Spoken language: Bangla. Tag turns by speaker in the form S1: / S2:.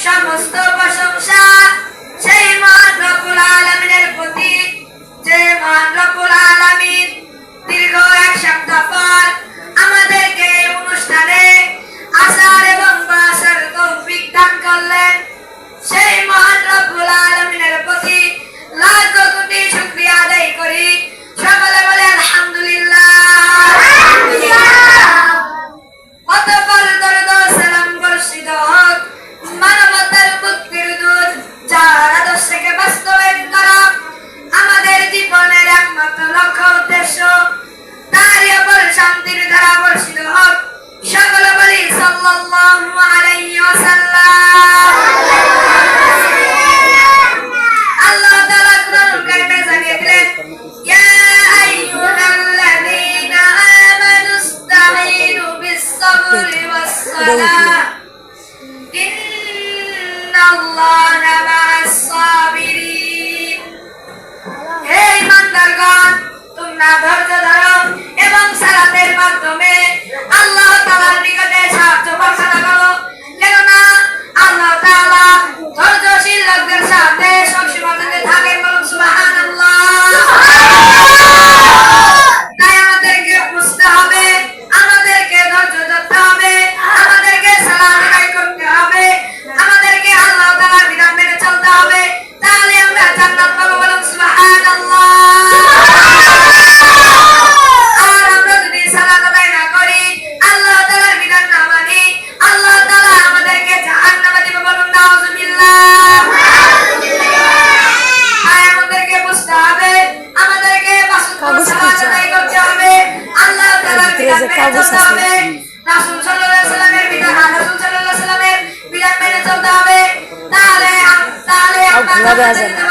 S1: সমস্ত প্রশংসা সেই মহান রব্বুল আলামিনের প্রতি, যে মহান রব্বুল আলামিন দীর্ঘ এক সপ্তাহ পর আমাদেরকে অনুষ্ঠানে আসার এবং বসার তৌফিক দান করলেন। সেই মহান রব্বুল আলামিনের প্রতি লাখ কোটি শুকরিয়া আদায় করি। সকলে বলে আলহামদুলিল্লাহ। অতঃপর দরুদ ও সালাম বর্ষিত হোক মানবতার মুক্তির দূত, যার আদর্শকে বাস্তবায়ন করা আমাদের জীবনের একমাত্র লক্ষ্য উদ্দেশ্য, তারই উপর শান্তির ধারা বর্ষিত হোক। সকলে বলি সাল্লাল্লাহু আলাইহি ওয়াসাল্লাম। আল্লাহ তাআলা কুরআন কারীমে জানিয়ে দিলেন, ইয়া আইয়ুহাল্লাযীনা আমানুস্তাঈনু বিস-সাবরি ওয়াস-সালাহ ইন্নাল্লাহা মা'আস-সাবিরিন। হে ইমানদারগণ, তোমরা ধৈর্য ধরো এবং সালাতের মাধ্যমে আল্লাহ তাআলার নিকটে সাহায্য প্রার্থনা করো, কেননা আল্লাহ তাআলা ধৈর্যশীল লোকদের সাথে সবসময় থাকেন। বলুন সুবহানাল্লাহ। তাই আমাদেরকে বুঝতে হবে, আমাদেরকে ধৈর্য ধরতে হবে, আমাদেরকে সালাত আদায় করতে হবে, আমাদেরকে আল্লাহ তাআলার বিধান মেনে চলতে হবে, তাহলে আমরা জান্নাত পাবো। বলুন সুবহানাল্লাহ। আর আমরা যদি সালাত আদায় না করি, আল্লাহ তাআলার বিধান না মানি, আল্লাহ তাআলা আমাদেরকে জাহান্নামে দিবেন। বলুন নাউযুবিল্লাহ। তাই আমাদেরকে বুঝতে হবে, আমাদেরকে সালাত আদায় করতে হবে, আল্লাহ তাআলার বিধান মেনে চলতে হবে, রাসূল সাল্লাল্লাহু আলাইহি ওয়াসাল্লামের বিধান মেনে চলতে হবে, তাহলে আমরা